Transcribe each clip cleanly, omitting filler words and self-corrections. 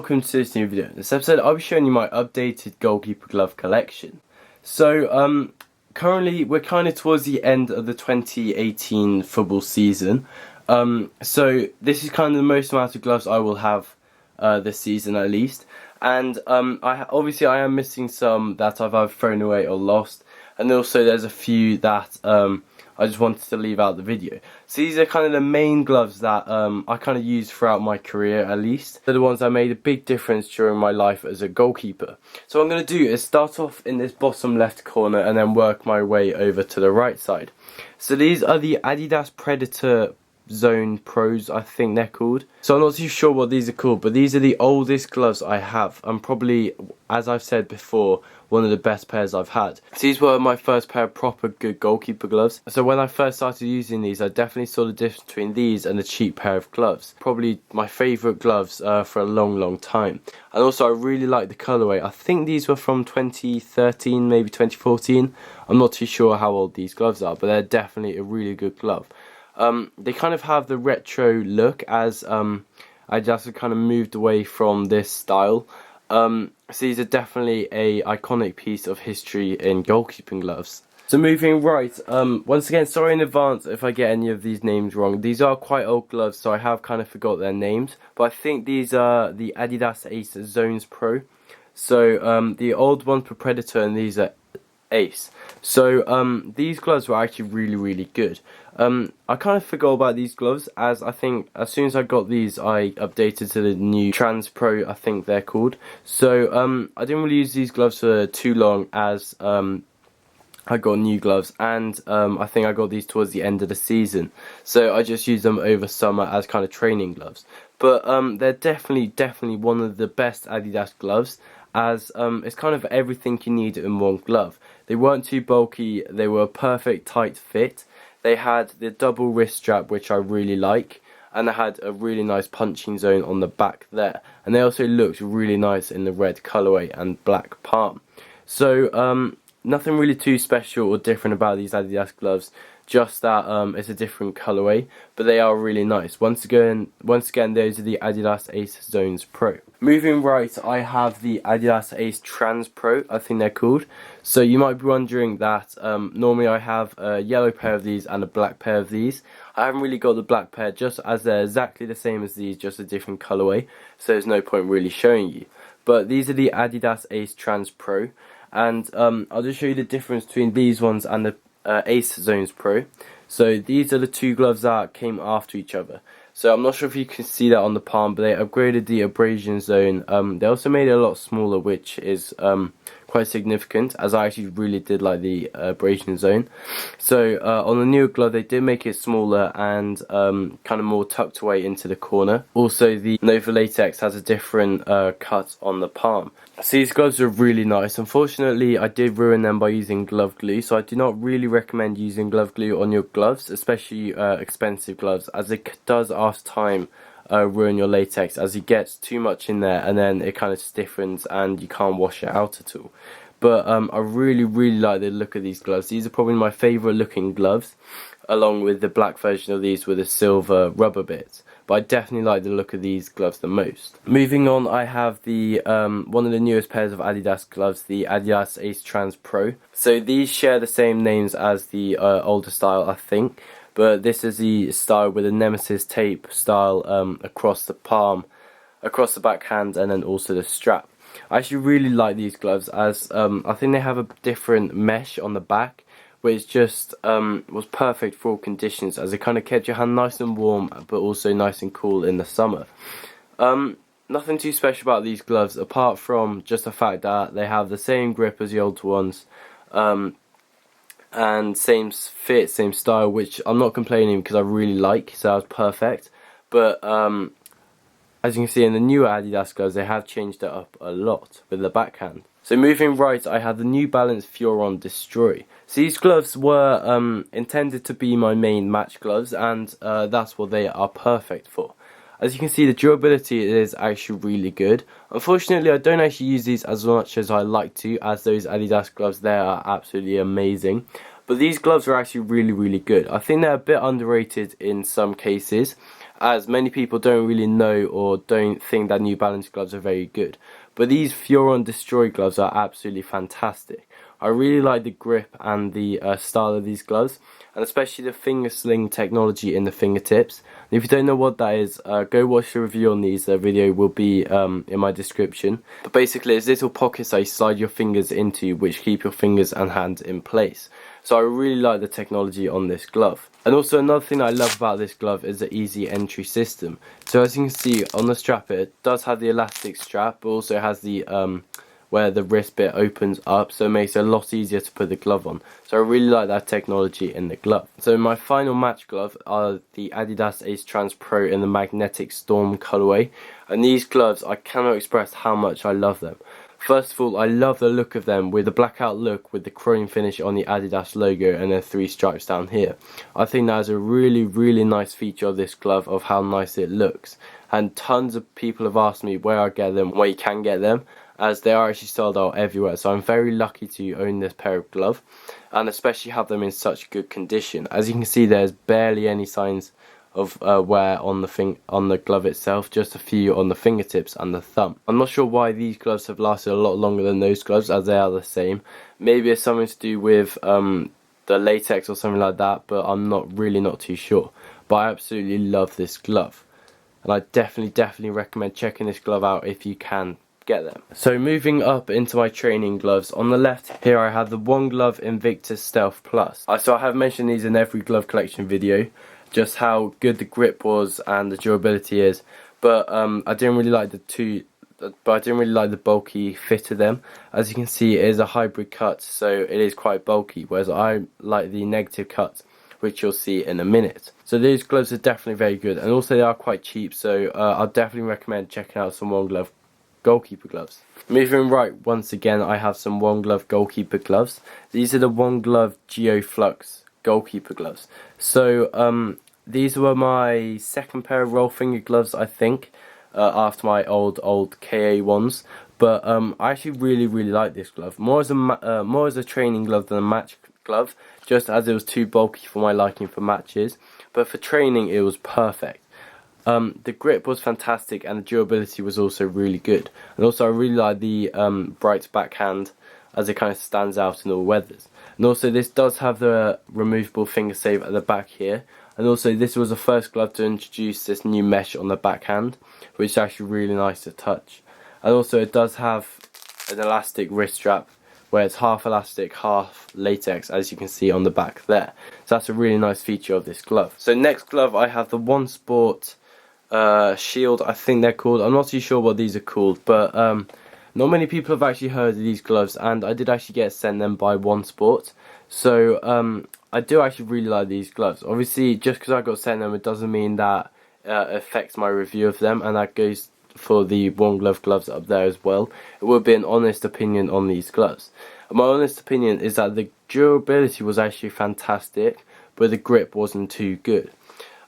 welcome to this new video. In this episode I'll be showing you my updated goalkeeper glove collection. So currently we're kind of towards the end of the 2018 football season. So this is kind of the most amount of gloves I will have this season at least. And obviously I am missing some that I've either thrown away or lost. And also there's a few that I just wanted to leave out the video. So these are kind of the main gloves that I kind of used throughout my career at least. They're the ones that made a big difference during my life as a goalkeeper. So what I'm going to do is start off in this bottom left corner and then work my way over to the right side. So these are the Adidas Predator Zone Pros, I think they're called. So I'm not too sure what these are called, but these are the oldest gloves I have. I'm probably, as I've said before, one of the best pairs I've had. So these were my first pair of proper good goalkeeper gloves. So when I first started using these, I definitely saw the difference between these and a cheap pair of gloves. Probably my favourite gloves for a long time. And also I really like the colourway. I think these were from 2013, maybe 2014. I'm not too sure how old these gloves are, but they're definitely a really good glove. They kind of have the retro look as I just kind of moved away from this style. So these are definitely a iconic piece of history in goalkeeping gloves. So moving right, once again, sorry in advance if I get any of these names wrong. These are quite old gloves, so I have kind of forgot their names. But I think these are the Adidas Ace Zones Pro. So the old ones for Predator and these are Ace. So these gloves were actually really good. I kind of forgot about these gloves, as I think as soon as I got these I updated to the new Trans Pro, I think they're called. So I didn't really use these gloves for too long, as I got new gloves, and I think I got these towards the end of the season, so I just used them over summer as kind of training gloves. But they're definitely one of the best Adidas gloves, as it's kind of everything you need in one glove. They weren't too bulky, they were a perfect tight fit. They had the double wrist strap, which I really like, and they had a really nice punching zone on the back there. And they also looked really nice in the red colourway and black palm. So nothing really too special or different about these Adidas gloves, just that it's a different colourway, but they are really nice. Once again, those are the Adidas Ace Zones Pro. Moving right, I have the Adidas Ace Trans Pro, I think they're called. So you might be wondering that normally I have a yellow pair of these and a black pair of these. I haven't really got the black pair, just as they're exactly the same as these, just a different colourway, so there's no point really showing you. But these are the Adidas Ace Trans Pro, and I'll just show you the difference between these ones and the Ace Zones Pro. So these are the two gloves that came after each other. So I'm not sure if you can see that on the palm, but they upgraded the abrasion zone. They also made it a lot smaller, which is quite significant, as I actually really did like the abrasion zone. So on the newer glove they did make it smaller and kind of more tucked away into the corner. Also the Nova Latex has a different cut on the palm. So these gloves are really nice. Unfortunately I did ruin them by using glove glue, so I do not really recommend using glove glue on your gloves, especially expensive gloves, as it does after time ruin your latex, as it gets too much in there and then it kind of stiffens and you can't wash it out at all. But I really like the look of these gloves. These are probably my favourite looking gloves, along with the black version of these with the silver rubber bits. But I definitely like the look of these gloves the most. Moving on, I have the one of the newest pairs of Adidas gloves, the Adidas Ace Trans Pro. So these share the same names as the older style, I think. But this is the style with a Nemesis tape style across the palm, across the backhand, and then also the strap. I actually really like these gloves, as I think they have a different mesh on the back, which just was perfect for all conditions, as it kind of kept your hand nice and warm but also nice and cool in the summer. Nothing too special about these gloves apart from just the fact that they have the same grip as the old ones, and same fit, same style, which I'm not complaining because I really like, so that was perfect. But as you can see in the newer Adidas gloves, they have changed it up a lot with the backhand. So moving right, I have the New Balance Furon Destroy. So these gloves were intended to be my main match gloves, and that's what they are perfect for. As you can see, the durability is actually really good. Unfortunately, I don't actually use these as much as I like to, as those Adidas gloves there are absolutely amazing. But these gloves are actually really good. I think they're a bit underrated in some cases, as many people don't really know or don't think that New Balance gloves are very good. But these Furon Destroy gloves are absolutely fantastic. I really like the grip and the style of these gloves, and especially the finger sling technology in the fingertips. And if you don't know what that is, go watch the review on these. The video will be in my description. But basically, it's little pockets that you slide your fingers into, which keep your fingers and hand in place. So I really like the technology on this glove. And also another thing I love about this glove is the easy entry system. So as you can see on the strap, it does have the elastic strap, but also has the where the wrist bit opens up, so it makes it a lot easier to put the glove on. So I really like that technology in the glove. So my final match glove are the Adidas Ace Trans Pro in the Magnetic Storm colorway, and these gloves, I cannot express how much I love them. First of all, I love the look of them with the blackout look with the chrome finish on the Adidas logo and then 3 stripes down here. I think that is a really nice feature of this glove, of how nice it looks. And tons of people have asked me where I get them, where you can get them, as they are actually sold out everywhere. So I'm very lucky to own this pair of gloves, and especially have them in such good condition. As you can see, there's barely any signs of wear on the glove itself, just a few on the fingertips and the thumb. I'm not sure why these gloves have lasted a lot longer than those gloves, as they are the same. Maybe it's something to do with the latex or something like that, but I'm really not too sure. But I absolutely love this glove, and I definitely recommend checking this glove out if you can get them. So moving up into my training gloves, on the left here I have the one.glove Invictus Stealth Plus. So I have mentioned these in every glove collection video, just how good the grip was and the durability is, but I didn't really like the bulky fit of them. As you can see, it is a hybrid cut, so it is quite bulky, whereas I like the negative cut, which you'll see in a minute. So these gloves are definitely very good, and also they are quite cheap, so I'll definitely recommend checking out some one.glove Goalkeeper gloves. Moving right, once again I have some one.glove Goalkeeper gloves. These are the one.glove Geo Flux Goalkeeper gloves. So these were my second pair of roll finger gloves, I think, after my old KA ones. But I actually really like this glove, more as a training glove than a match glove, just as it was too bulky for my liking for matches. But for training it was perfect. The grip was fantastic, and the durability was also really good. And also I really like the bright backhand, as it kind of stands out in all weathers. And also this does have the removable finger save at the back here. And also this was the first glove to introduce this new mesh on the backhand, which is actually really nice to touch. And also it does have an elastic wrist strap, where it's half elastic, half latex, as you can see on the back there. So that's a really nice feature of this glove. So next glove I have the One Sport Shield, I think they're called. I'm not too sure what these are called, but not many people have actually heard of these gloves, and I did actually get sent them by One Sport. So I do actually really like these gloves. Obviously, just because I got sent them, it doesn't mean that affects my review of them, and that goes for the one.glove gloves up there as well. It would be an honest opinion on these gloves. And my honest opinion is that the durability was actually fantastic, but the grip wasn't too good.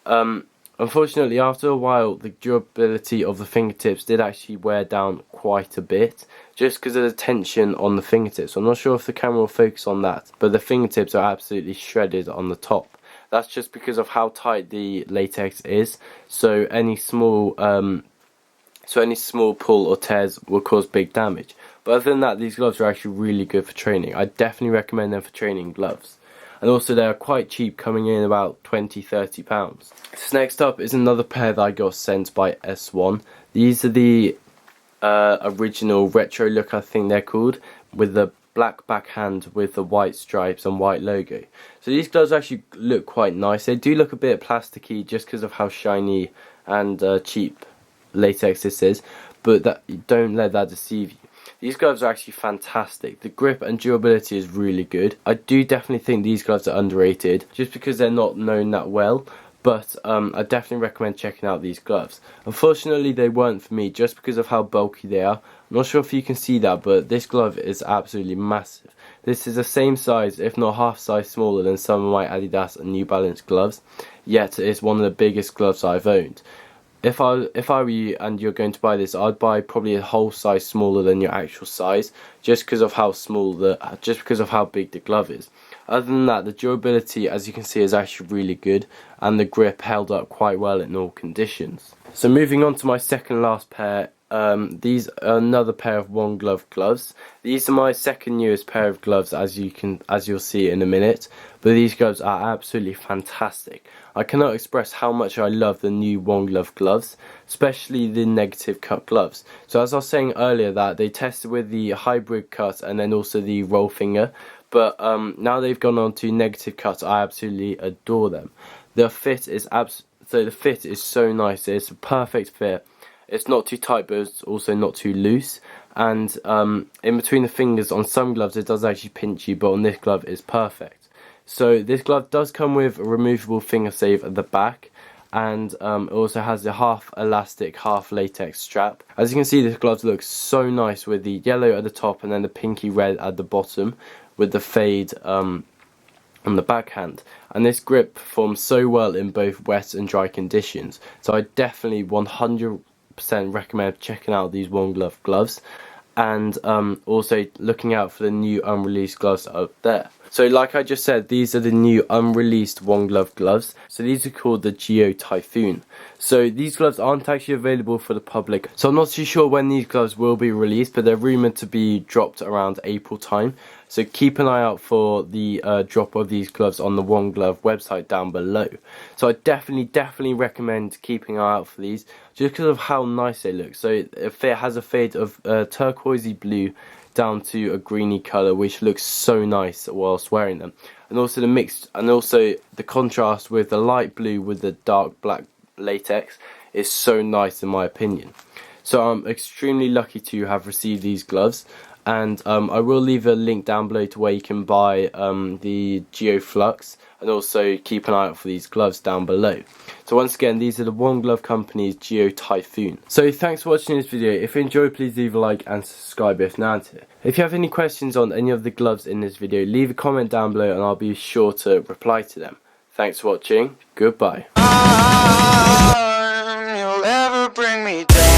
Unfortunately, after a while, the durability of the fingertips did actually wear down quite a bit, just because of the tension on the fingertips. I'm not sure if the camera will focus on that, but the fingertips are absolutely shredded on the top. That's just because of how tight the latex is, so any small pull or tears will cause big damage. But other than that, these gloves are actually really good for training. I definitely recommend them for training gloves. And also they are quite cheap, coming in about £20–30. So next up is another pair that I got sent by S1. These are the original retro look, I think they're called, with the black backhand with the white stripes and white logo. So these gloves actually look quite nice. They do look a bit plasticky just because of how shiny and cheap latex this is, but don't let that deceive you. These gloves are actually fantastic. The grip and durability is really good. I do definitely think these gloves are underrated, just because they're not known that well, but I definitely recommend checking out these gloves. Unfortunately, they weren't for me, just because of how bulky they are. I'm not sure if you can see that, but this glove is absolutely massive. This is the same size, if not half size smaller than some of my Adidas and New Balance gloves, yet it is one of the biggest gloves I've owned. If I were you and you're going to buy this, I'd buy probably a whole size smaller than your actual size, just because of how big the glove is. Other than that, the durability, as you can see, is actually really good, and the grip held up quite well in all conditions. So moving on to my second last pair, these are another pair of One Glove gloves. These are my second newest pair of gloves, as you'll see in a minute, but these gloves are absolutely fantastic. I cannot express how much I love the new One Glove gloves, especially the negative cut gloves. So as I was saying earlier, that they tested with the hybrid cut and then also the roll finger, but now they've gone on to negative cut. I absolutely adore them. The fit is so nice. It's a perfect fit. It's not too tight, but it's also not too loose. And in between the fingers on some gloves, it does actually pinch you, but on this glove, it's perfect. So this glove does come with a removable finger save at the back, and it also has a half elastic, half latex strap. As you can see, this glove looks so nice with the yellow at the top and then the pinky red at the bottom, with the fade on the backhand. And this grip performs so well in both wet and dry conditions. So I definitely 100% recommend checking out these One Glove gloves, and also looking out for the new unreleased gloves up there. So like I just said, these are the new unreleased One Glove gloves. So these are called the Geo Typhoon. So these gloves aren't actually available for the public, so I'm not too sure when these gloves will be released, but they're rumoured to be dropped around April time. So keep an eye out for the drop of these gloves on the One Glove website down below. So I definitely recommend keeping an eye out for these, just because of how nice they look. So it has a fade of turquoisey blue down to a greeny colour, which looks so nice whilst wearing them. And also the contrast with the light blue with the dark black latex is so nice in my opinion. So I'm extremely lucky to have received these gloves, and I will leave a link down below to where you can buy the Geo Flux, and also keep an eye out for these gloves down below. So once again, these are the One Glove Company's Geo Typhoon. So thanks for watching this video. If you enjoyed, please leave a like and subscribe if not. If you have any questions on any of the gloves in this video, leave a comment down below and I'll be sure to reply to them. Thanks for watching. Goodbye. You'll ever bring me down.